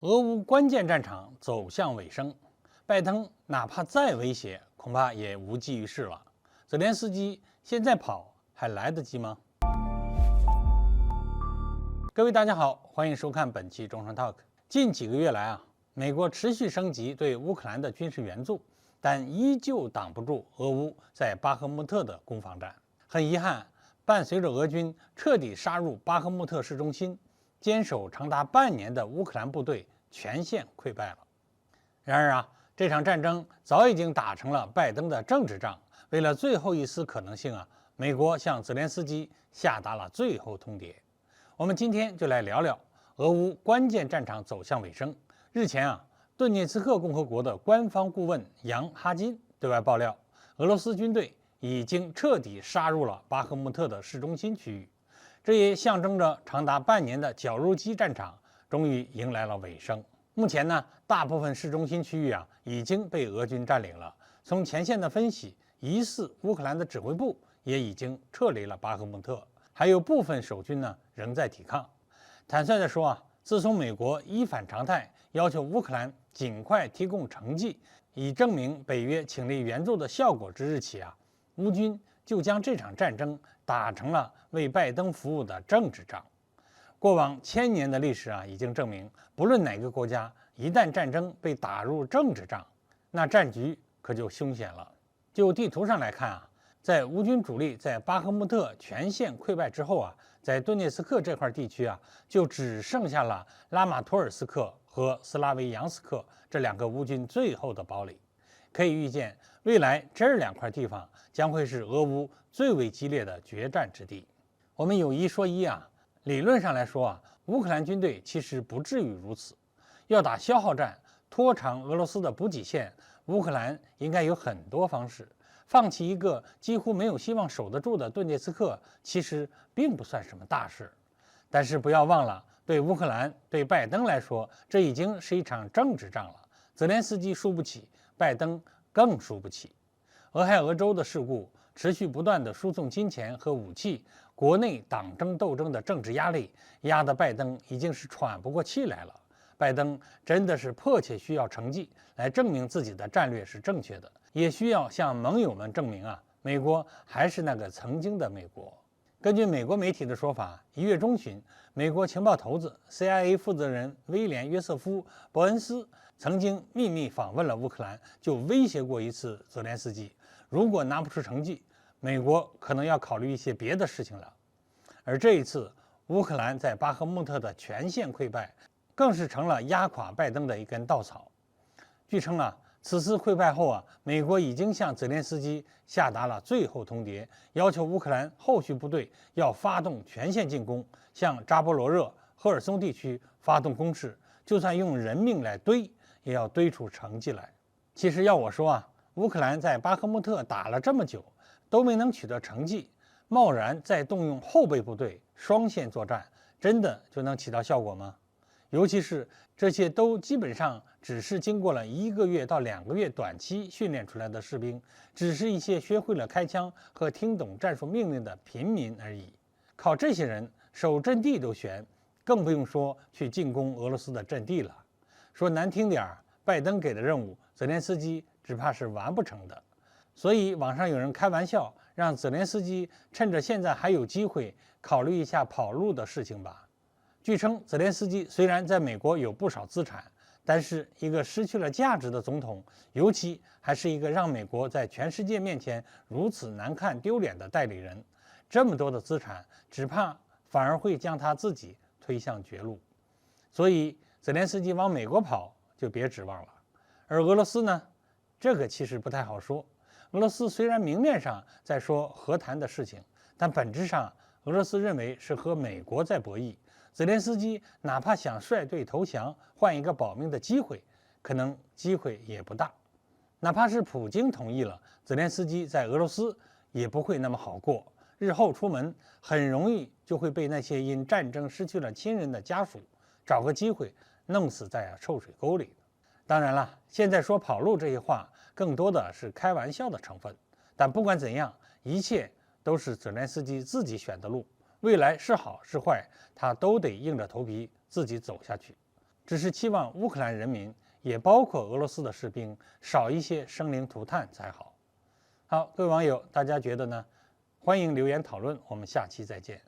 俄乌关键战场走向尾声，拜登哪怕再威胁，恐怕也无济于事了。泽连斯基现在跑还来得及吗？各位大家好，欢迎收看本期中声 Talk。近几个月来美国持续升级对乌克兰的军事援助，但依旧挡不住俄乌在巴赫穆特的攻防战。很遗憾，伴随着俄军彻底杀入巴赫穆特市中心，坚守长达半年的乌克兰部队全线溃败了。然而这场战争早已经打成了拜登的政治仗。为了最后一丝可能性美国向泽连斯基下达了最后通牒。我们今天就来聊聊俄乌关键战场走向尾声。日前顿涅茨克共和国的官方顾问杨哈金对外爆料，俄罗斯军队已经彻底杀入了巴赫穆特的市中心区域。这也象征着长达半年的绞肉机战场终于迎来了尾声。目前大部分市中心区域已经被俄军占领了。从前线的分析，疑似乌克兰的指挥部也已经撤离了巴赫穆特，还有部分守军仍在抵抗。坦率地说自从美国一反常态，要求乌克兰尽快提供成绩，以证明北约倾力援助的效果之日起乌军就将这场战争打成了为拜登服务的政治仗。过往1000年的历史已经证明，不论哪个国家，一旦战争被打入政治仗，那战局可就凶险了。就地图上来看在乌军主力在巴赫穆特全线溃败之后在顿涅茨克这块地区就只剩下了拉马托尔斯克和斯拉维扬斯克这两个乌军最后的堡垒。可以预见，未来这两块地方将会是俄乌最为激烈的决战之地。我们有一说一理论上来说乌克兰军队其实不至于如此。要打消耗战，拖长俄罗斯的补给线，乌克兰应该有很多方式。放弃一个几乎没有希望守得住的顿涅茨克，其实并不算什么大事。但是不要忘了，对乌克兰、对拜登来说，这已经是一场政治仗了。泽连斯基输不起，拜登更输不起。俄亥俄州的事故，持续不断的输送金钱和武器，国内党争斗争的政治压力，压得拜登已经是喘不过气来了。拜登真的是迫切需要成绩来证明自己的战略是正确的，也需要向盟友们证明美国还是那个曾经的美国。根据美国媒体的说法，1月中旬，美国情报头子 CIA 负责人威廉·约瑟夫·伯恩斯曾经秘密访问了乌克兰，就威胁过一次泽连斯基，如果拿不出成绩，美国可能要考虑一些别的事情了。而这一次，乌克兰在巴赫穆特的全线溃败，更是成了压垮拜登的一根稻草。据称此次溃败后美国已经向泽连斯基下达了最后通牒，要求乌克兰后续部队要发动全线进攻，向扎波罗热、赫尔松地区发动攻势，就算用人命来堆，也要堆出成绩来。其实要我说乌克兰在巴赫穆特打了这么久，都没能取得成绩，贸然再动用后备部队双线作战，真的就能起到效果吗？尤其是这些都基本上只是经过了1个月到2个月短期训练出来的士兵，只是一些学会了开枪和听懂战术命令的平民而已。靠这些人守阵地都悬，更不用说去进攻俄罗斯的阵地了。说难听点拜登给的任务，泽连斯基只怕是完不成的。所以网上有人开玩笑，让泽连斯基趁着现在还有机会，考虑一下跑路的事情吧。据称，泽连斯基虽然在美国有不少资产，但是一个失去了价值的总统，尤其还是一个让美国在全世界面前如此难看丢脸的代理人，这么多的资产，只怕反而会将他自己推向绝路。所以泽连斯基往美国跑就别指望了。而俄罗斯呢，这个其实不太好说。俄罗斯虽然明面上在说和谈的事情，但本质上俄罗斯认为是和美国在博弈。泽连斯基哪怕想率队投降，换一个保命的机会，可能机会也不大。哪怕是普京同意了，泽连斯基在俄罗斯也不会那么好过。日后出门很容易就会被那些因战争失去了亲人的家属找个机会弄死在臭水沟里。当然了，现在说跑路这些话，更多的是开玩笑的成分。但不管怎样，一切都是泽连斯基自己选的路。未来是好是坏，他都得硬着头皮自己走下去。只是期望乌克兰人民，也包括俄罗斯的士兵，少一些生灵涂炭才好。好，各位网友，大家觉得呢？欢迎留言讨论，我们下期再见。